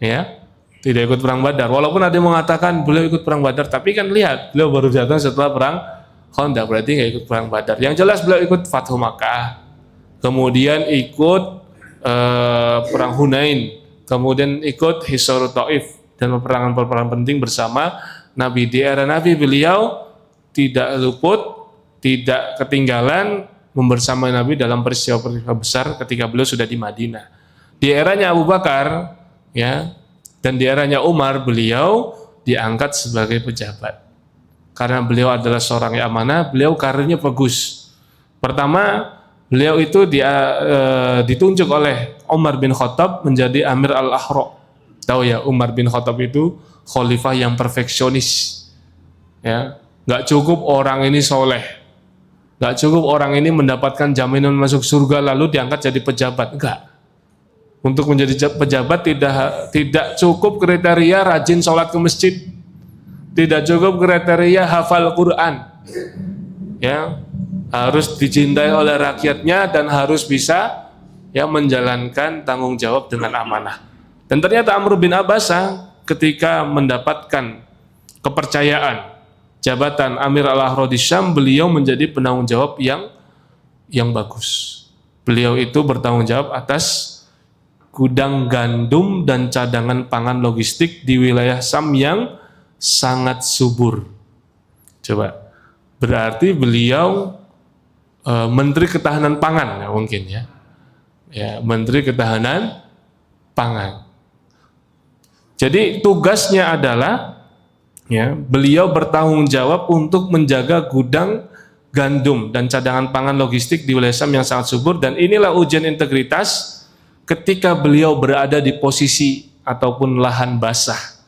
ya, tidak ikut perang Badar. Walaupun ada yang mengatakan beliau ikut perang Badar, tapi kan lihat, beliau baru datang setelah perang Khandaq, berarti nggak ikut perang Badar. Yang jelas beliau ikut Fathu Makkah, kemudian ikut perang Hunain, kemudian ikut Hisar Taif, dan peperangan-peperangan penting bersama Nabi. Di era Nabi beliau tidak luput, tidak ketinggalan membersamai Nabi dalam peristiwa-peristiwa besar ketika beliau sudah di Madinah. Di eranya Abu Bakar, ya, dan di eranya Umar, beliau diangkat sebagai pejabat. Karena beliau adalah seorang yang amanah, beliau karirnya bagus. Pertama, beliau itu ditunjuk oleh Umar bin Khattab menjadi Amir al-Ahra. Tahu ya, Umar bin Khattab itu khalifah yang perfeksionis. Ya, nggak cukup orang ini soleh, nggak cukup orang ini mendapatkan jaminan masuk surga lalu diangkat jadi pejabat. Enggak. Untuk menjadi pejabat tidak cukup kriteria rajin sholat ke masjid, tidak cukup kriteria hafal Quran, ya, harus dicintai oleh rakyatnya dan harus bisa, ya, menjalankan tanggung jawab dengan amanah. Dan ternyata Amr bin Abbasah ketika mendapatkan kepercayaan jabatan Amir al-Ahra di Syam, beliau menjadi penanggung jawab yang bagus. Beliau itu bertanggung jawab atas gudang gandum dan cadangan pangan logistik di wilayah Syam yang sangat subur. Coba, berarti beliau Menteri Ketahanan Pangan, ya, mungkin ya, Menteri Ketahanan Pangan. Jadi tugasnya adalah, ya, beliau bertanggung jawab untuk menjaga gudang gandum dan cadangan pangan logistik di wilayah Syam yang sangat subur. Dan inilah ujian integritas ketika beliau berada di posisi ataupun lahan basah,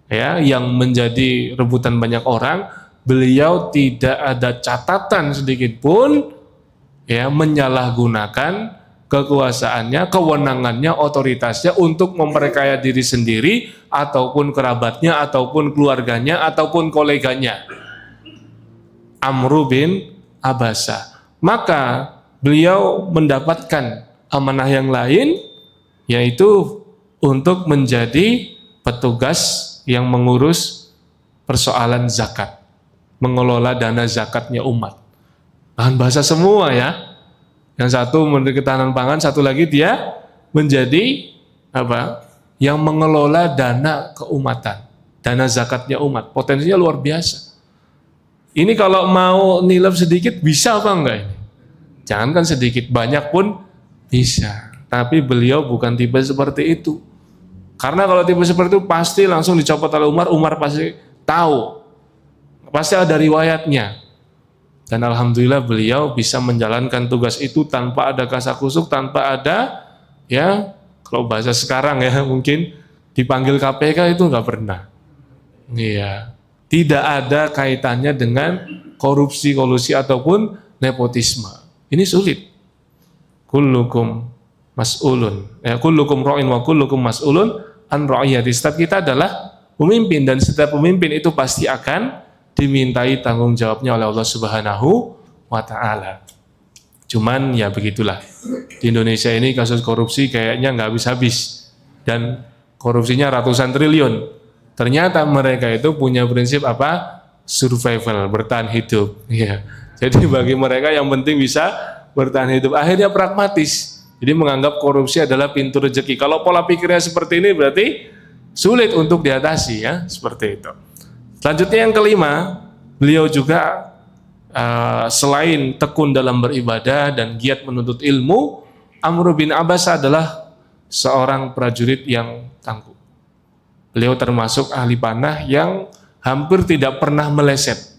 ya, yang menjadi rebutan banyak orang. Beliau tidak ada catatan sedikit pun, ya, menyalahgunakan kekuasaannya, kewenangannya, otoritasnya untuk memperkaya diri sendiri ataupun kerabatnya ataupun keluarganya ataupun koleganya. Amr bin Abbasah. Maka beliau mendapatkan amanah yang lain, yaitu untuk menjadi petugas yang mengurus persoalan zakat, mengelola dana zakatnya umat. Bahan bahasa semua, ya. Yang satu Menteri Ketahanan Pangan, satu lagi dia menjadi apa? Yang mengelola dana keumatan, dana zakatnya umat. Potensinya luar biasa. Ini kalau mau nilep sedikit bisa apa enggak ini? Jangankan sedikit, banyak pun bisa. Tapi beliau bukan tipe seperti itu. Karena kalau tipe seperti itu pasti langsung dicopot oleh Umar. Umar pasti tahu, pasti ada riwayatnya. Dan alhamdulillah beliau bisa menjalankan tugas itu tanpa ada kasakusuk, tanpa ada, ya, kalau bahasa sekarang, ya, mungkin dipanggil KPK itu nggak pernah. Iya, tidak ada kaitannya dengan korupsi, kolusi ataupun nepotisme. Ini sulit. Kullukum mas'ulun, ya, kullukum ra'in wa kullukum mas'ulun an ra'iyati. Setiap kita adalah pemimpin dan setiap pemimpin itu pasti akan dimintai tanggung jawabnya oleh Allah Subhanahu wa ta'ala. Cuman ya begitulah, di Indonesia ini kasus korupsi kayaknya nggak habis-habis dan korupsinya ratusan triliun. Ternyata mereka itu punya prinsip apa? Survival, bertahan hidup, ya. Jadi bagi mereka yang penting bisa bertahan hidup. Akhirnya pragmatis, jadi menganggap korupsi adalah pintu rezeki. Kalau pola pikirnya seperti ini berarti sulit untuk diatasi, ya, seperti itu. Selanjutnya yang kelima, beliau juga selain tekun dalam beribadah dan giat menuntut ilmu, Amr bin Abbasah adalah seorang prajurit yang tangguh. Beliau termasuk ahli panah yang hampir tidak pernah meleset.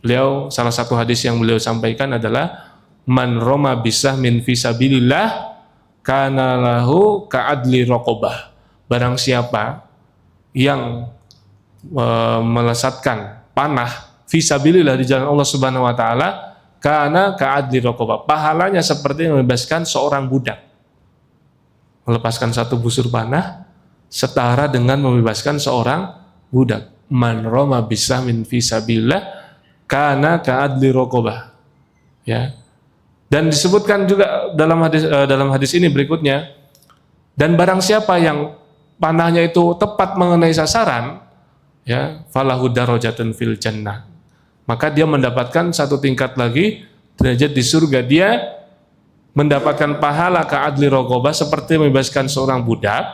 Beliau, salah satu hadis yang beliau sampaikan adalah man roma bisah min fisabilillah kana lahu ka'adli raqabah. Barang siapa yang melesatkan panah fisabilillah di jalan Allah Subhanahu wa taala, kana ka'adli raqabah. Pahalanya seperti membebaskan seorang budak. Melepaskan satu busur panah setara dengan membebaskan seorang budak. Man roma bisah min fisabilillah kana ka'adli raqabah. Ya. Dan disebutkan juga dalam hadis ini berikutnya, dan barang siapa yang panahnya itu tepat mengenai sasaran, ya, falahu darajatun fil jannah, maka dia mendapatkan satu tingkat lagi derajat di surga. Dia mendapatkan pahala ka'adli raqabah seperti membebaskan seorang budak.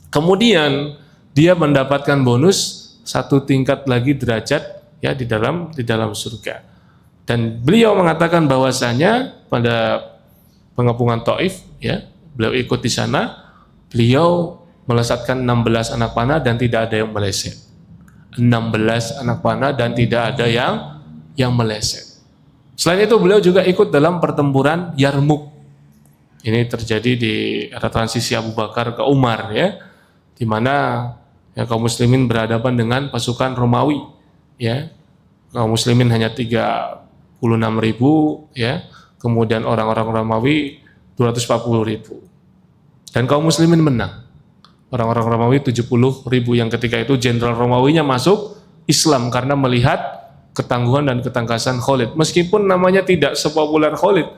Kemudian dia mendapatkan bonus satu tingkat lagi derajat, ya, di dalam surga. Dan beliau mengatakan bahwasanya pada pengepungan Taif, ya, beliau ikut di sana, beliau melesatkan 16 anak panah dan tidak ada yang meleset. 16 anak panah dan tidak ada yang meleset. Selain itu beliau juga ikut dalam pertempuran Yarmuk. Ini terjadi di era transisi Abu Bakar ke Umar, ya, di mana, ya, kaum muslimin berhadapan dengan pasukan Romawi, ya. Kaum muslimin hanya 36.000, ya. Kemudian orang-orang Romawi 240.000. Dan kaum muslimin menang. Orang-orang Romawi 70.000, yang ketika itu jenderal Romawinya masuk Islam karena melihat ketangguhan dan ketangkasan Khalid. Meskipun namanya tidak sepopuler Khalid,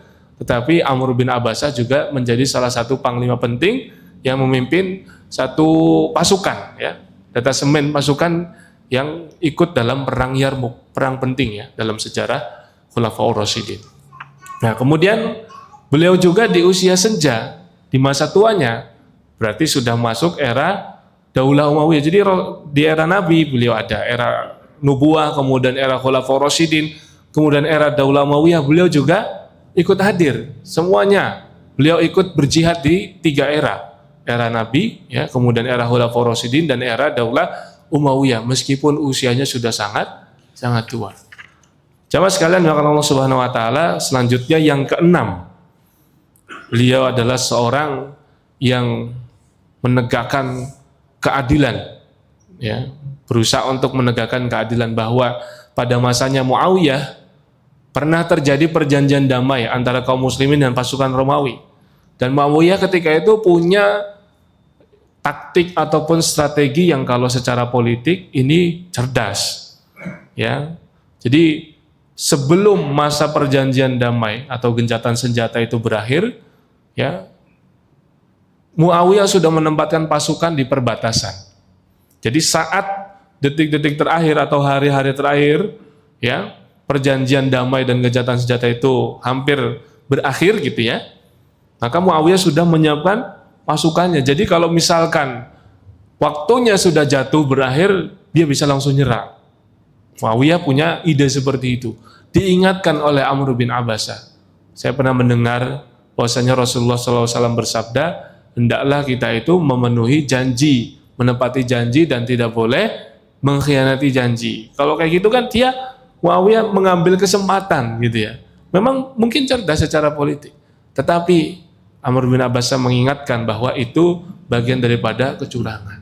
tetapi Amr bin Abbasah juga menjadi salah satu panglima penting yang memimpin satu pasukan, ya, detasemen pasukan yang ikut dalam perang Yarmuk, perang penting, ya, dalam sejarah Khulafaur Rasyidin. Nah, kemudian beliau juga di usia senja, di masa tuanya, berarti sudah masuk era Daulah Umayyah. Jadi di era Nabi beliau ada era Nubuwah, kemudian era Khulafaur Rasyidin, kemudian era Daulah Umayyah, beliau juga ikut hadir. Semuanya beliau ikut berjihad di 3 era Nabi, ya, kemudian era Khulafaur Rasyidin dan era Daulah Umayyah, meskipun usianya sudah sangat tua. Jamaah sekalian yang Allah Subhanahu wa taala, selanjutnya yang keenam, beliau adalah seorang yang menegakkan keadilan, ya, berusaha untuk menegakkan keadilan, bahwa pada masanya Muawiyah pernah terjadi perjanjian damai antara kaum muslimin dan pasukan Romawi. Dan Muawiyah ketika itu punya taktik ataupun strategi yang kalau secara politik ini cerdas, ya. Jadi sebelum masa perjanjian damai atau gencatan senjata itu berakhir, ya, Muawiyah sudah menempatkan pasukan di perbatasan. Jadi saat detik-detik terakhir atau hari-hari terakhir, ya, perjanjian damai dan gencatan senjata itu hampir berakhir, gitu, ya, maka Muawiyah sudah menyiapkan pasukannya. Jadi kalau misalkan waktunya sudah jatuh berakhir, dia bisa langsung nyerang. Muawiyah punya ide seperti itu. Diingatkan oleh Amr bin Abbasah. Saya pernah mendengar bahwasanya Rasulullah SAW bersabda, hendaklah kita itu memenuhi janji, menepati janji dan tidak boleh mengkhianati janji. Kalau kayak gitu kan dia, Muawiyah mengambil kesempatan, gitu, ya. Memang mungkin cerdas secara politik, tetapi Amr bin Abbasah mengingatkan bahwa itu bagian daripada kecurangan.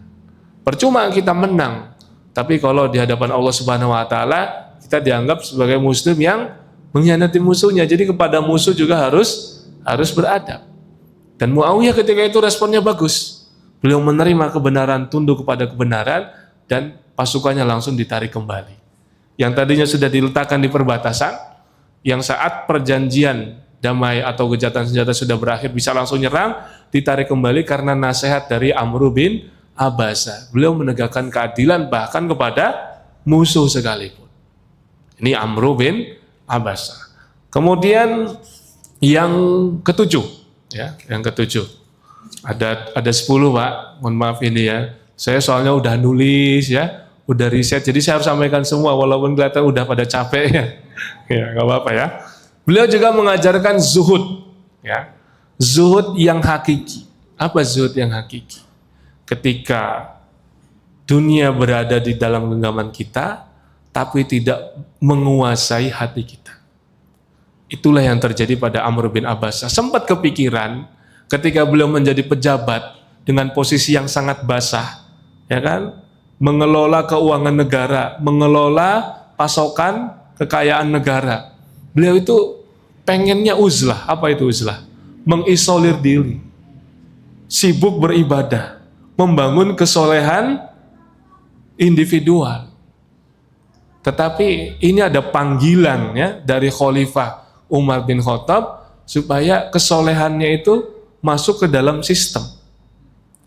Percuma kita menang, tapi kalau di hadapan Allah Subhanahu wa taala kita dianggap sebagai muslim yang mengkhianati musuhnya. Jadi kepada musuh juga harus beradab. Dan Muawiyah ketika itu responnya bagus. Beliau menerima kebenaran, tunduk kepada kebenaran, dan pasukannya langsung ditarik kembali. Yang tadinya sudah diletakkan di perbatasan, yang saat perjanjian damai atau gencatan senjata sudah berakhir bisa langsung nyerang, ditarik kembali karena nasihat dari Amr bin Abbasah. Beliau menegakkan keadilan bahkan kepada musuh sekalipun. Ini Amr bin Abbasah. Kemudian yang ketujuh, ya, yang ketujuh. Ada 10, Pak. Mohon maaf ini, ya. Saya soalnya udah nulis, ya, udah riset, jadi saya harus sampaikan semua walaupun kelihatan udah pada capek, ya. Ya, enggak apa-apa, ya. Beliau juga mengajarkan zuhud, ya, zuhud yang hakiki. Apa zuhud yang hakiki? Ketika dunia berada di dalam genggaman kita, tapi tidak menguasai hati kita. Itulah yang terjadi pada Amr bin Abbasah. Sempat kepikiran ketika beliau menjadi pejabat dengan posisi yang sangat basah, ya kan? Mengelola keuangan negara, mengelola pasokan kekayaan negara. Beliau itu pengennya uzlah. Apa itu uzlah? Mengisolir diri, sibuk beribadah, membangun kesolehan individual. Tetapi ini ada panggilan ya dari Khalifah Umar bin Khattab supaya kesolehannya itu masuk ke dalam sistem.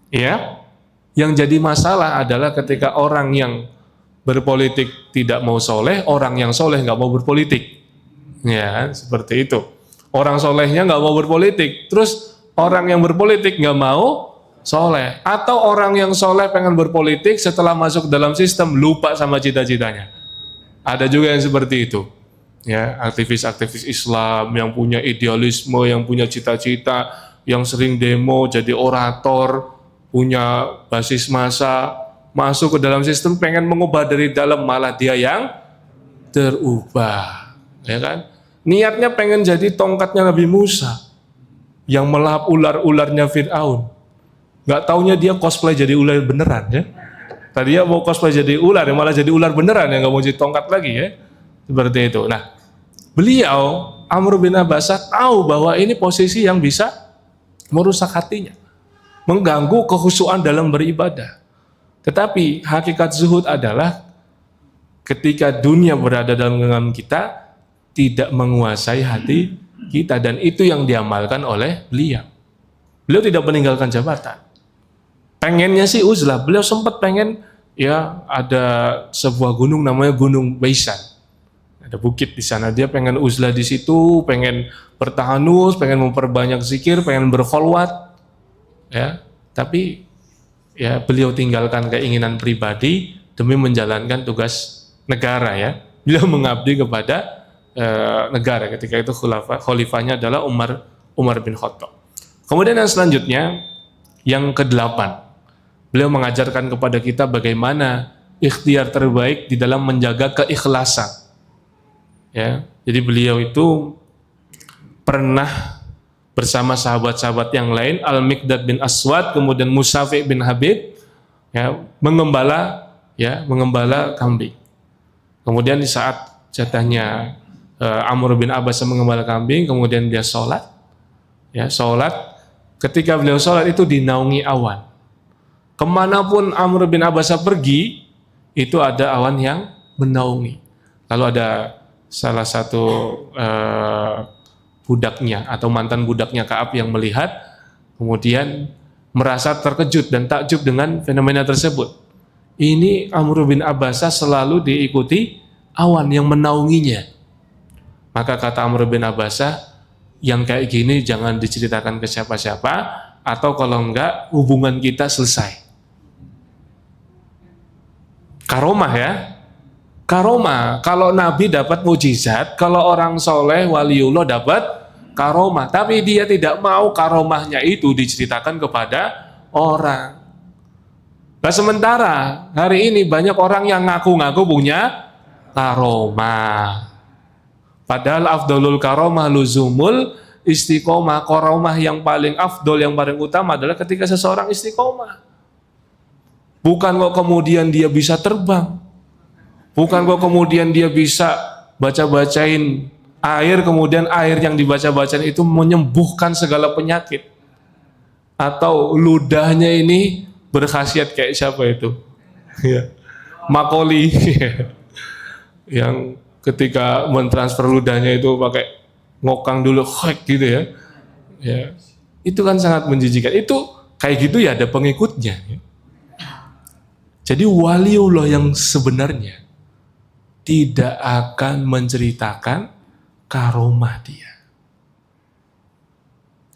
Ya. Yang jadi masalah adalah ketika orang yang berpolitik tidak mau soleh, orang yang soleh nggak mau berpolitik. Ya, seperti itu. Orang solehnya nggak mau berpolitik, terus orang yang berpolitik nggak mau soleh, atau orang yang soleh pengen berpolitik setelah masuk dalam sistem lupa sama cita-citanya. Ada juga yang seperti itu, ya, aktivis-aktivis Islam yang punya idealisme, yang punya cita-cita, yang sering demo jadi orator, punya basis massa, masuk ke dalam sistem pengen mengubah dari dalam, malah dia yang terubah, ya kan? Niatnya pengen jadi tongkatnya Nabi Musa yang melahap ular-ularnya Fir'aun. Nggak taunya dia cosplay jadi ular beneran ya. Tadi dia mau cosplay jadi ular, yang malah jadi ular beneran, yang nggak mau jadi tongkat lagi ya. Seperti itu. Nah, beliau Amr bin Abbasah tahu bahwa ini posisi yang bisa merusak hatinya, mengganggu kekhusyuan dalam beribadah. Tetapi hakikat zuhud adalah ketika dunia berada dalam genggaman kita, tidak menguasai hati kita, dan itu yang diamalkan oleh beliau. Beliau tidak meninggalkan jabatan. Pengennya sih uzlah, beliau sempat pengen ya ada sebuah gunung namanya Gunung Baisan. Ada bukit di sana, dia pengen uzlah di situ, pengen bertahanus, pengen memperbanyak zikir, pengen berkholwat. Ya, tapi ya beliau tinggalkan keinginan pribadi demi menjalankan tugas negara ya. Beliau mengabdi kepada negara. Ketika itu khalifahnya adalah Umar bin Khattab. Kemudian yang selanjutnya, yang ke-8, beliau mengajarkan kepada kita bagaimana ikhtiar terbaik di dalam menjaga keikhlasan. Ya, jadi beliau itu pernah bersama sahabat-sahabat yang lain, Al-Miqdad bin Aswad, kemudian Musafi bin Habib, ya, mengembala kambing. Kemudian di saat jatahnya Amr bin Abbasah mengembala kambing, kemudian dia sholat. Ya, sholat. Ketika beliau sholat itu dinaungi awan. Kemanapun Amr bin Abbasah pergi, itu ada awan yang menaungi. Lalu ada salah satu budaknya atau mantan budaknya Ka'ab yang melihat, kemudian merasa terkejut dan takjub dengan fenomena tersebut. Ini Amr bin Abbasah selalu diikuti awan yang menaunginya. Maka kata Amr bin Abbasah, yang kayak gini jangan diceritakan ke siapa-siapa, atau kalau enggak hubungan kita selesai. Karomah ya, karomah. Kalau Nabi dapat mujizat, kalau orang soleh waliullah dapat karomah. Tapi dia tidak mau karomahnya itu diceritakan kepada orang. Nah sementara hari ini banyak orang yang ngaku-ngaku punya karomah. Padahal afdolul karomah luzumul istiqomah. Karomah yang paling afdol, yang paling utama adalah ketika seseorang istiqomah. Bukan kok kemudian dia bisa terbang. Bukan kok kemudian dia bisa baca-bacain air, kemudian air yang dibaca-bacain itu menyembuhkan segala penyakit. Atau ludahnya ini berkhasiat kayak siapa itu? Makoli. Yang ketika mentransfer ludahnya itu pakai ngokang dulu, hek gitu ya. Ya. Itu kan sangat menjijikan. Itu kayak gitu ya ada pengikutnya. Jadi waliullah yang sebenarnya tidak akan menceritakan karomah dia.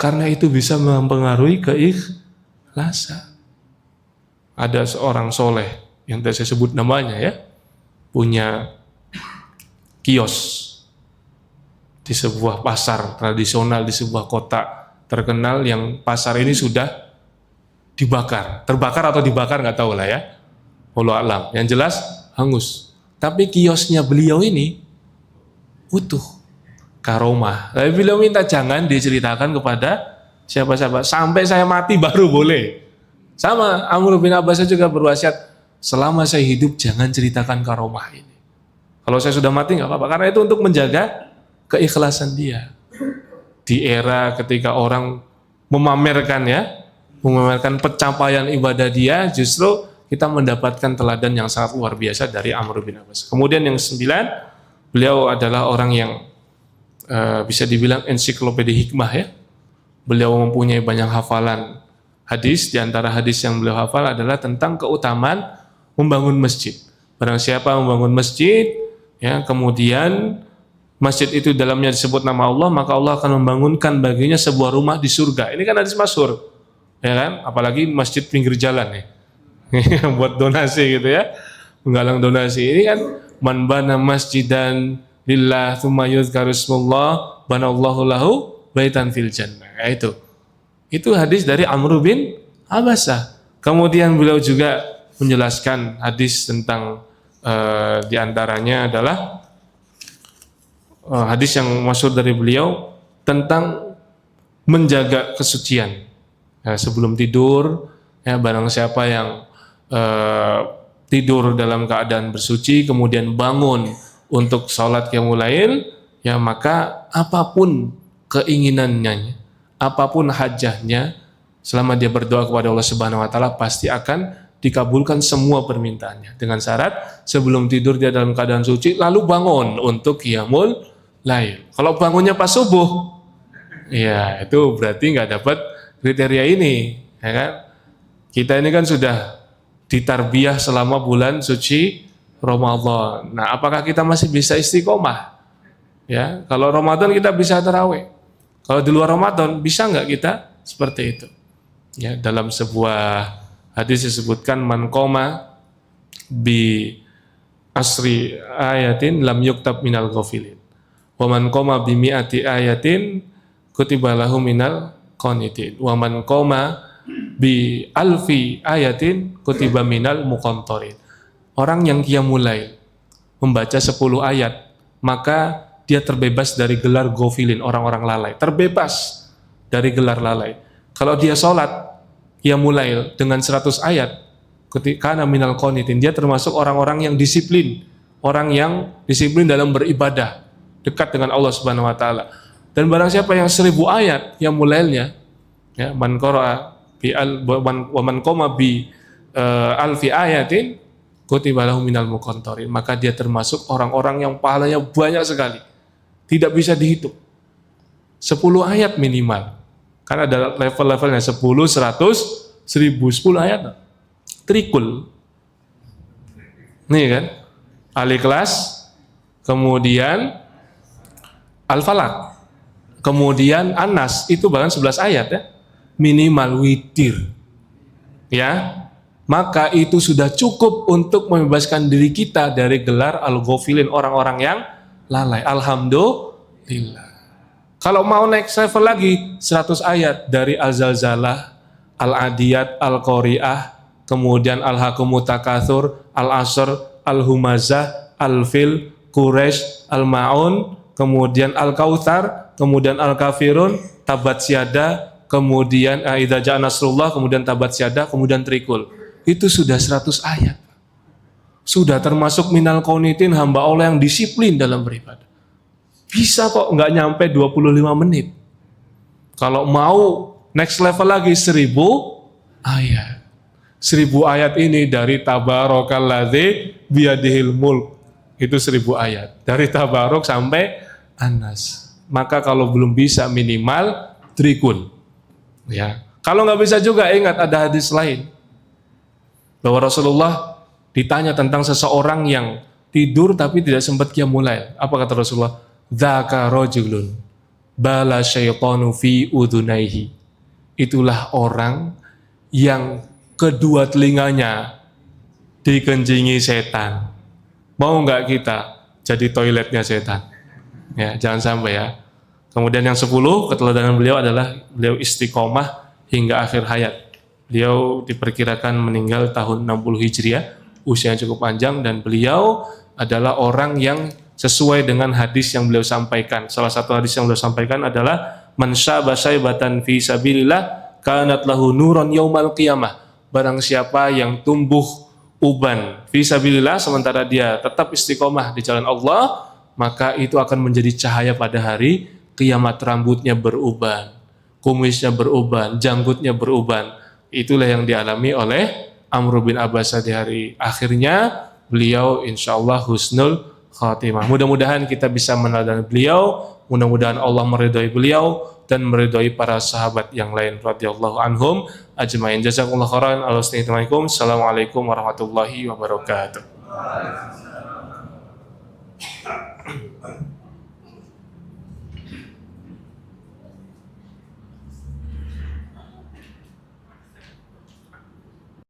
Karena itu bisa mempengaruhi keikhlasan. Ada seorang soleh yang tadi saya sebut namanya ya, punya kios di sebuah pasar tradisional di sebuah kota terkenal, yang pasar ini sudah dibakar, terbakar atau dibakar nggak tahu lah ya. Wallahu a'lam. Yang jelas hangus. Tapi kiosnya beliau ini utuh, karomah. Tapi beliau minta jangan diceritakan kepada siapa-siapa. Sampai saya mati baru boleh. Sama Amr bin Abbas juga berwasiat, selama saya hidup jangan ceritakan karomah ini. Kalau saya sudah mati nggak apa-apa. Karena itu untuk menjaga keikhlasan dia. Di era ketika orang memamerkan pencapaian ibadah dia, justru kita mendapatkan teladan yang sangat luar biasa dari Amr bin Abbas. Kemudian yang 9, beliau adalah orang yang bisa dibilang ensiklopedia hikmah ya. Beliau mempunyai banyak hafalan hadis. Di antara hadis yang beliau hafal adalah tentang keutamaan membangun masjid. Barang siapa membangun masjid, ya, kemudian masjid itu dalamnya disebut nama Allah, maka Allah akan membangunkan baginya sebuah rumah di surga. Ini kan hadis masyhur, ya kan? Apalagi masjid pinggir jalan ya. Buat donasi gitu ya, menggalang donasi. Ini kan man bana masjidan lillah tsumma yuzkaru ismullah banallahu lahu baitan fil jannah. Ya, itu hadis dari Amr bin Abbasah. Kemudian beliau juga menjelaskan hadis tentang diantaranya adalah hadis yang masyhur dari beliau tentang menjaga kesucian. Ya, sebelum tidur, ya, barang siapa yang tidur dalam keadaan bersuci kemudian bangun untuk sholat qiyamul lail, ya, maka apapun keinginannya, apapun hajahnya, selama dia berdoa kepada Allah Subhanahu wa taala pasti akan dikabulkan semua permintaannya, dengan syarat sebelum tidur dia dalam keadaan suci lalu bangun untuk qiyamul lail. Kalau bangunnya pas subuh, ya itu berarti nggak dapat kriteria ini, ya kan? Kita ini kan sudah ditarbiyah selama bulan suci Ramadan. Nah, apakah kita masih bisa istiqomah? Ya, kalau Ramadan kita bisa tarawih. Kalau di luar Ramadan bisa nggak kita seperti itu? Ya, dalam sebuah hadis disebutkan man qoma bi asri ayatin lam yuktab minal ghafilin. Wa man qoma bi mi'ati ayatin kutiba lahu minal qanitin. Wa man qoma bi alfi ayatin kutiba minal muqantarin. Orang yang qiyamul lail membaca 10 ayat, maka dia terbebas dari gelar ghafilin, orang-orang lalai. Terbebas dari gelar lalai. Kalau dia sholat qiyamul lail dengan 100 ayat, kana minal qanitin, dia termasuk orang-orang yang disiplin, orang yang disiplin dalam beribadah, dekat dengan Allah Subhanahu wa taala. Dan barang siapa yang 1000 ayat qiyamul lailnya, ya, man qara'a wa man qoma bi alfi ayatin kutiba lahu minal muqantarin, maka dia termasuk orang-orang yang pahalanya banyak sekali, tidak bisa dihitung. 10 ayat minimal, karena ada level-levelnya 10, 100, 1000, 10 ayat trikul nih kan, Al-Ikhlas, kemudian Al-Falaq, kemudian An-Nas, itu bahkan 11 ayat ya minimal witir, ya, maka itu sudah cukup untuk membebaskan diri kita dari gelar al-ghafilin, orang-orang yang lalai. Alhamdulillah. Kalau mau naik level lagi 100 ayat dari Al-Zalzalah, Al-Adiyat, Al-Qari'ah, kemudian Al-Hakumut Takatsur, Al-Asr, Al-Humazah, Al-Fil, Quraisy, Al-Ma'un, kemudian Al-Kautsar, kemudian Al-Kafirun, Tabat Syada, kemudian Idza Ja'a Nasrullah, kemudian Tabat Syada, kemudian Trikul. Itu sudah 100 ayat. Sudah termasuk minal qanitin, hamba Allah yang disiplin dalam beribadah. Bisa kok, nggak nyampe 25 menit. Kalau mau next level lagi 1000 ayat. 1000 ayat ini dari Tabarakalladzi biyadihil mulk. Itu 1000 ayat. Dari Tabarok sampai Anas. Maka kalau belum bisa minimal trikul. Ya. Kalau nggak bisa juga, ingat ada hadis lain bahwa Rasulullah ditanya tentang seseorang yang tidur tapi tidak sempat qiyamul lail. Apa kata Rasulullah? Dzaka rajulun bala syaitanu fi udhunaihi. Itulah orang yang kedua telinganya dikencingi setan. Mau nggak kita jadi toiletnya setan? Ya, jangan sampai ya. Kemudian yang 10, keteladanan beliau adalah beliau istiqomah hingga akhir hayat. Beliau diperkirakan meninggal tahun 60 Hijriah, usianya cukup panjang, dan beliau adalah orang yang sesuai dengan hadis yang beliau sampaikan. Salah satu hadis yang beliau sampaikan adalah man syaba syaibatan fi sabilillah kanat lahu nuran yaumal qiyamah. Barang siapa yang tumbuh uban fi sabilillah sementara dia tetap istiqomah di jalan Allah, maka itu akan menjadi cahaya pada hari kiamat. Rambutnya beruban, kumisnya beruban, janggutnya beruban. Itulah yang dialami oleh Amr bin Abbasah di hari akhirnya. Beliau insyaallah husnul khatimah. Mudah-mudahan kita bisa meneladani beliau, mudah-mudahan Allah meridhai beliau dan meridhai para sahabat yang lain radhiyallahu anhum ajmain. Jazakumullahu khairan. Assalamualaikum warahmatullahi wabarakatuh.